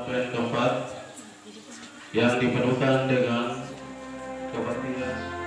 rangkaian keempat yang dipenuhkan dengan kebaktian.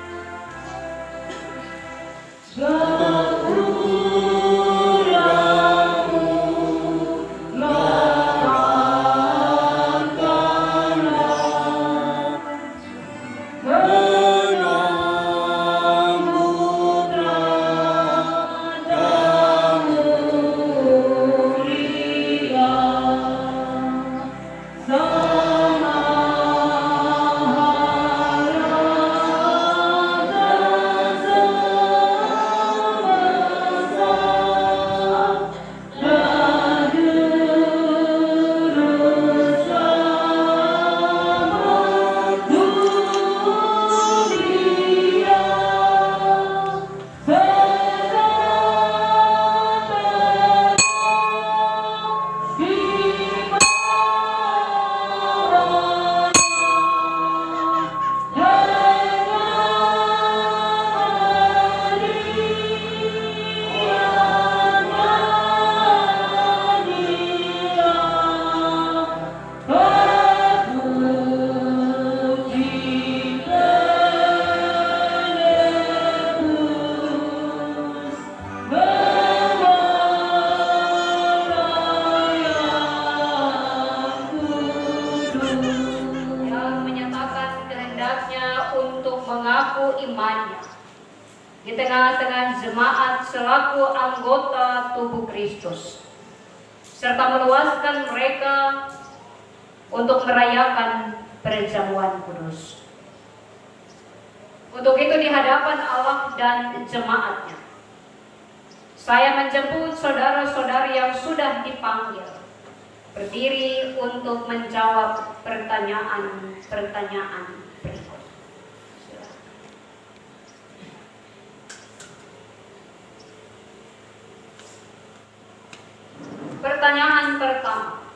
Di tengah-tengah jemaat selaku anggota tubuh Kristus, serta meluaskan mereka untuk merayakan perjamuan kudus. Untuk itu di hadapan Allah dan jemaatnya, saya menjemput saudara-saudari yang sudah dipanggil berdiri untuk menjawab pertanyaan-pertanyaan berikut. Pertanyaan pertama.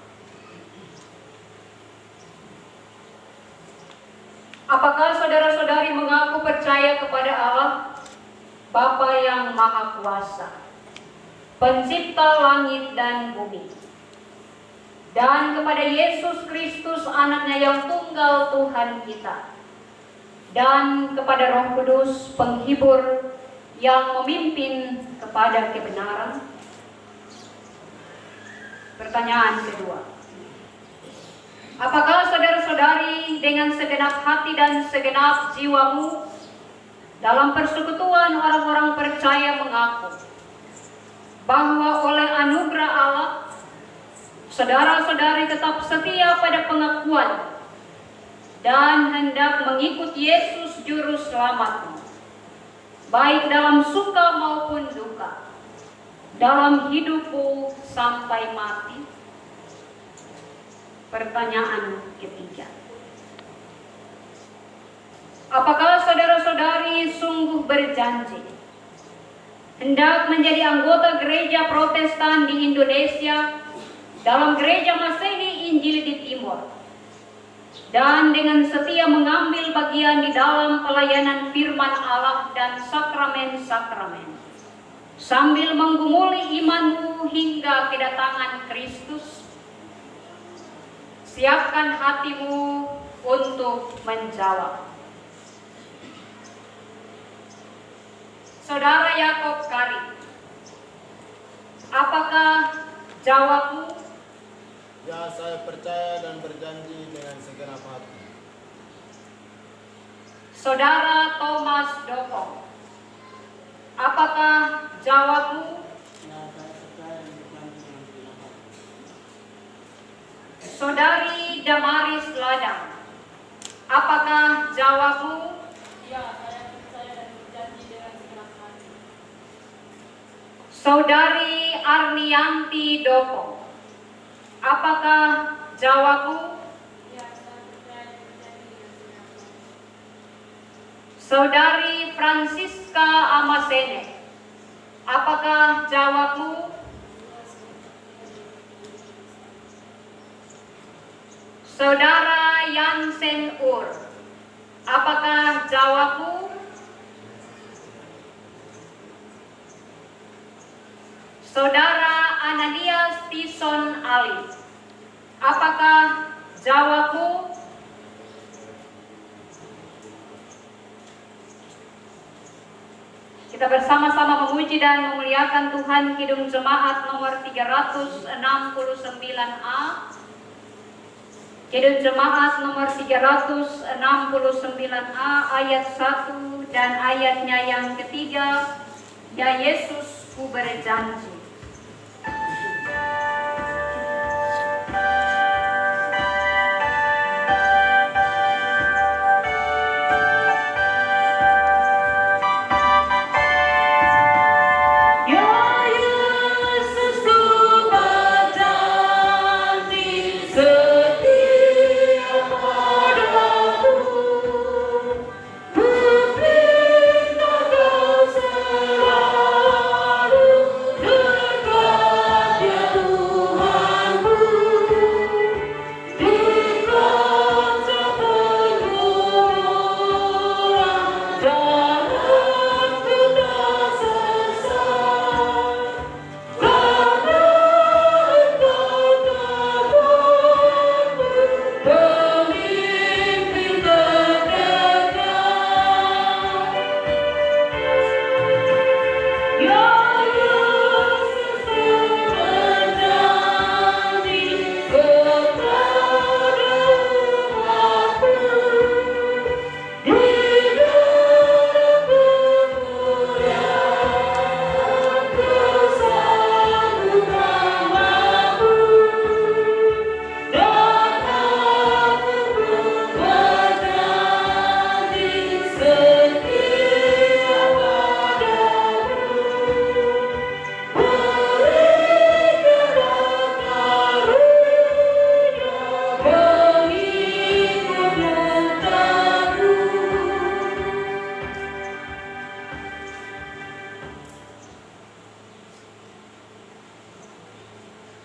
Apakah saudara-saudari mengaku percaya kepada Allah, Bapa yang Maha Kuasa, Pencipta langit dan bumi, dan kepada Yesus Kristus anaknya yang tunggal Tuhan kita, dan kepada Roh Kudus penghibur yang memimpin kepada kebenaran? Pertanyaan kedua. Apakah saudara-saudari dengan segenap hati dan segenap jiwamu dalam persekutuan orang-orang percaya mengaku bahwa oleh anugerah Allah saudara-saudari tetap setia pada pengakuan dan hendak mengikut Yesus juru selamatmu, baik dalam suka maupun duka, dalam hidupmu sampai mati? Pertanyaan ketiga. Apakah saudara-saudari sungguh berjanji hendak menjadi anggota gereja Protestan di Indonesia dalam gereja Masehi Injil di Timur, dan dengan setia mengambil bagian di dalam pelayanan firman Allah dan sakramen-sakramen, sambil menggumuli imanmu hingga kedatangan Kristus? Siapkan hatimu untuk menjawab. Saudara Yakob Kari, apakah jawabmu? Ya, saya percaya dan berjanji dengan segenap hati. Saudara Thomas Dopong, apakah jawabmu? Ya, saya percaya dan berjanji dengan segenap hati. Saudari Damaris Ladang, apakah jawabmu? Ya, saya percaya dan berjanji dengan segenap hati. Saudari Arnianti Dopong, apakah jawabmu? Ya, saya percaya dan berjanji dengan segenap hati. Saudari Francisca Amasene, apakah jawabmu? Saudara Yansen Ur, apakah jawabmu? Saudara Ananias Tison Ali, apakah jawabmu. Kita bersama-sama memuji dan memuliakan Tuhan. Kidung Jemaat nomor 369A. Kidung Jemaat nomor 369A ayat 1 dan ayatnya yang ketiga. Ya Yesus, ku berjanji.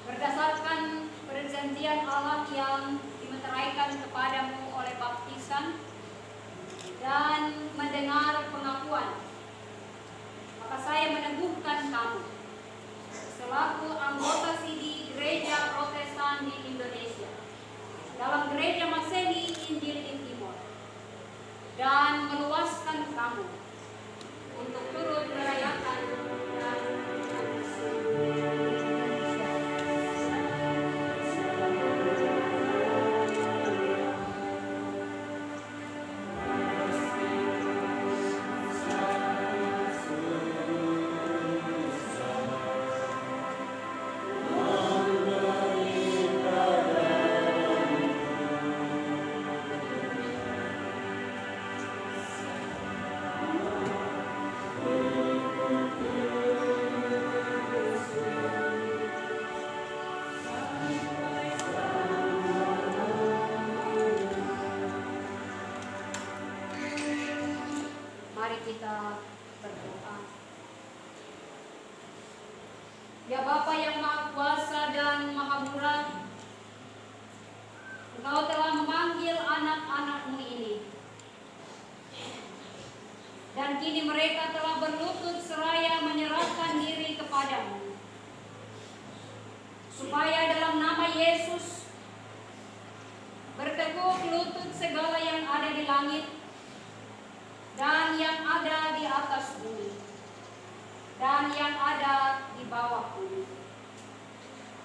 Berdasarkan perjanjian Allah yang dimeteraikan kepadamu oleh baptisan dan mendengar pengakuan, maka saya meneguhkan kamu selaku anggota sidi Gereja Protestan di Indonesia dalam Gereja Maseni Injil di Timor, dan meluaskan kamu untuk turut merayakan dan kita berdoa. Ya Bapa yang Maha Kuasa dan Maha Murah, Engkau telah memanggil anak-anak-Mu ini, dan kini mereka telah berlutut seraya menyerahkan diri kepadamu, supaya dalam nama Yesus bertekuk lutut segala yang ada di langit dan yang ada di atas bumi, dan yang ada di bawah bumi,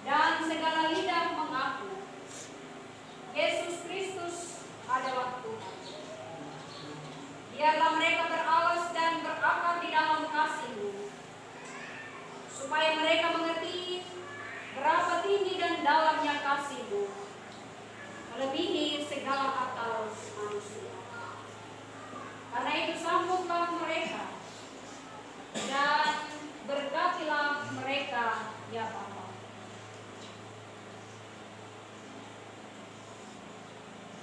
dan segala lidah mengaku Yesus Kristus adalah Tuhan. Biarlah mereka beralas dan berakar di dalam kasih-Mu, supaya mereka mengerti berapa tinggi dan dalamnya kasih-Mu, melebihi segala akal manusia. Karena itu sambutlah mereka dan berkatilah mereka, ya Bapa.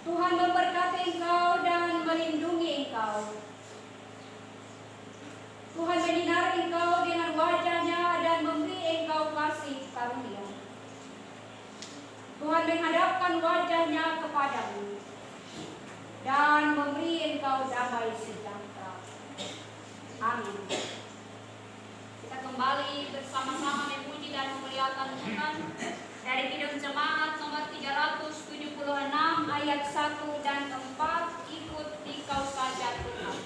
Tuhan memberkati engkau dan melindungi engkau. Tuhan menyinari engkau dengan wajah-Nya dan memberi engkau kasih karunia. Tuhan menghadapkan wajah-Nya kepadamu dan memberi engkau damai sejahtera. Amin. Kita kembali bersama-sama memuji dan memuliakan Tuhan dari Kidung Jemaat nomor 376 ayat 1 dan 4, ikut Dikau saja Tuhan.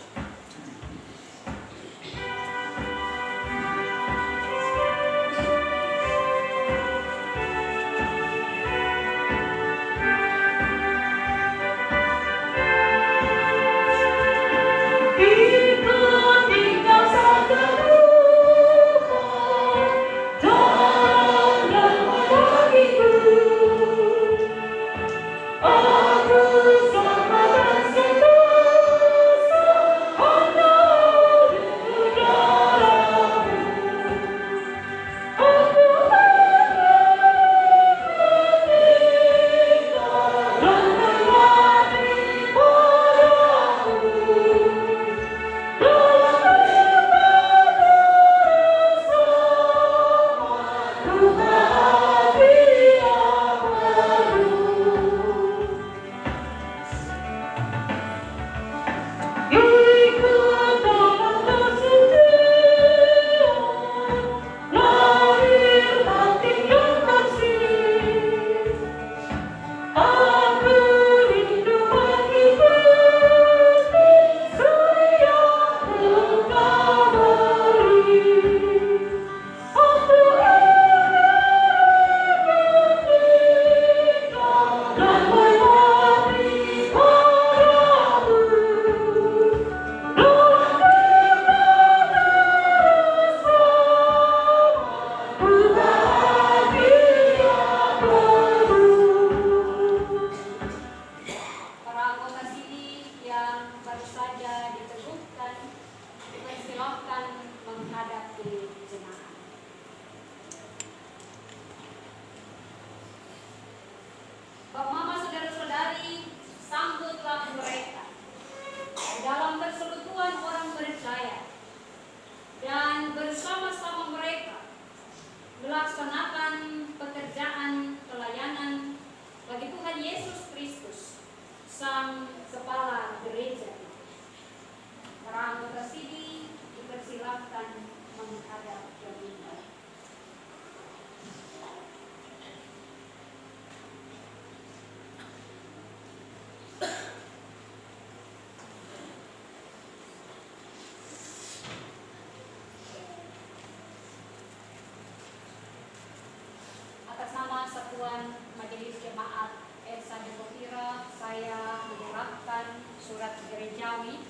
Satuan Majelis Jemaat Esa Dekopira, saya menyerahkan surat gerejawi,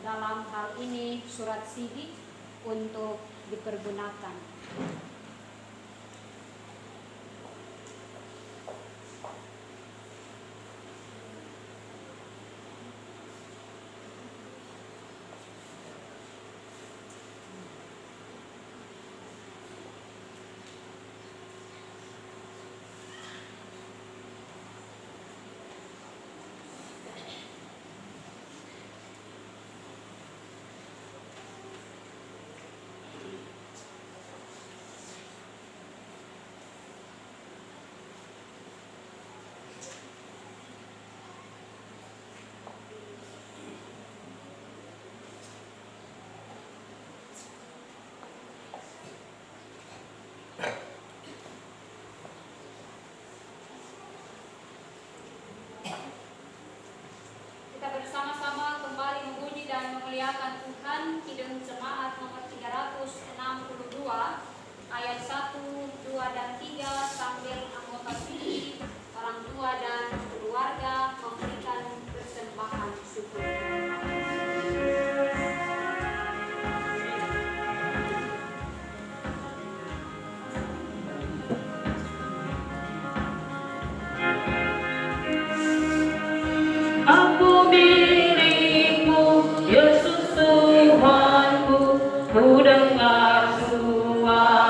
dalam hal ini surat sidi, untuk dipergunakan. Bersama-sama kembali memuji dan memuliakan Tuhan. Kidung Jemaat nomor 362 ayat 1, 2 dan 3 sambil anggota sidi, orang tua dan keluarga memberikan persembahan syukur. Ku dengar suaramu,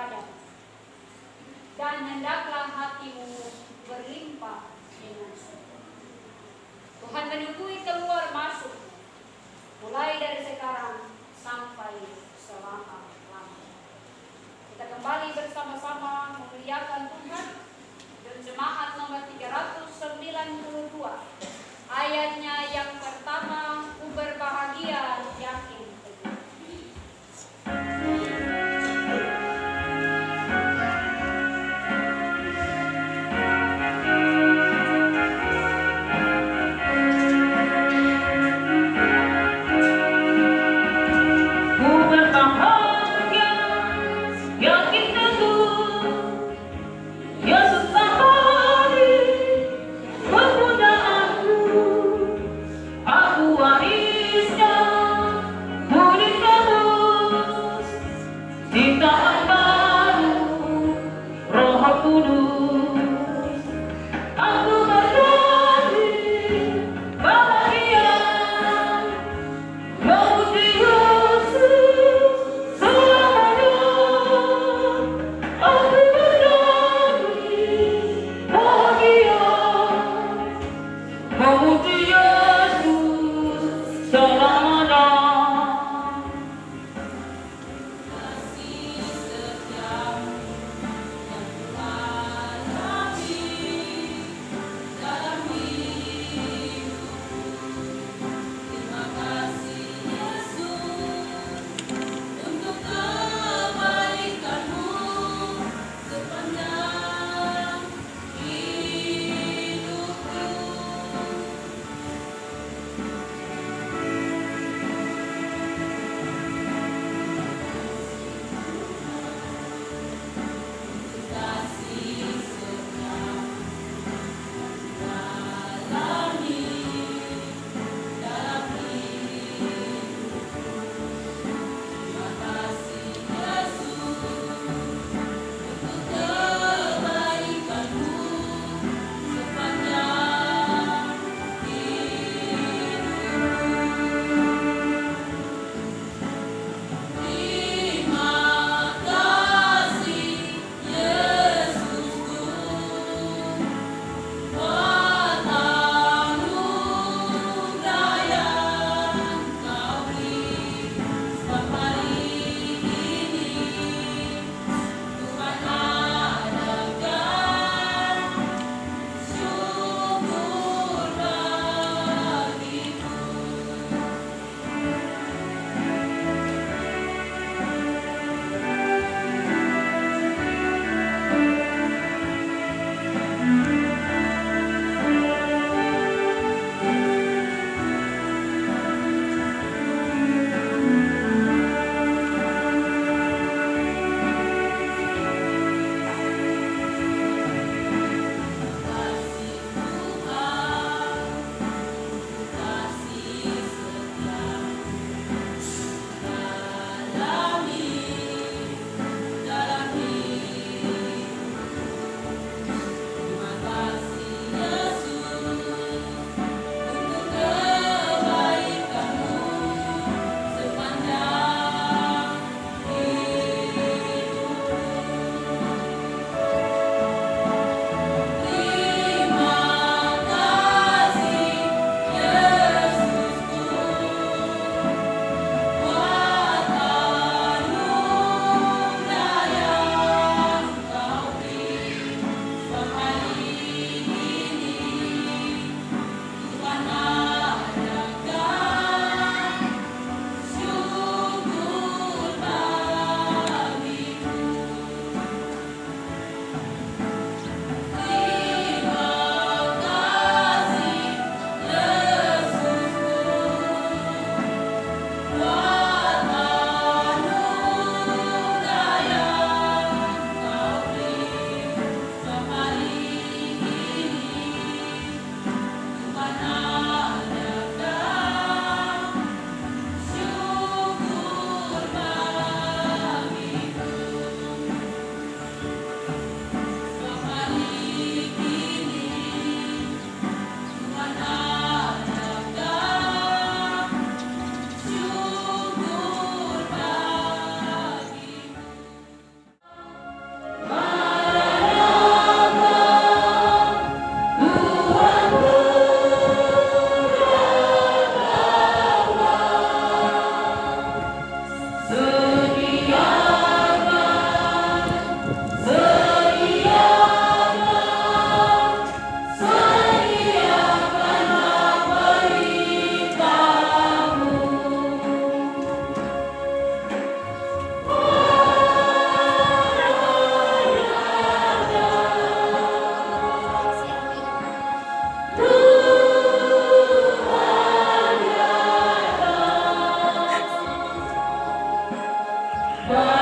kepadamu. Dan hendaklah hatimu berlimpah dengan syukur. Tuhan menubuhi keluar masuk mulai dari sekarang sampai selama-lamanya. Kita kembali bersama-sama memuliakan Tuhan. Jemaat nomor 392, ayatnya yang pertama, ku berbahagia yakin teguh. dan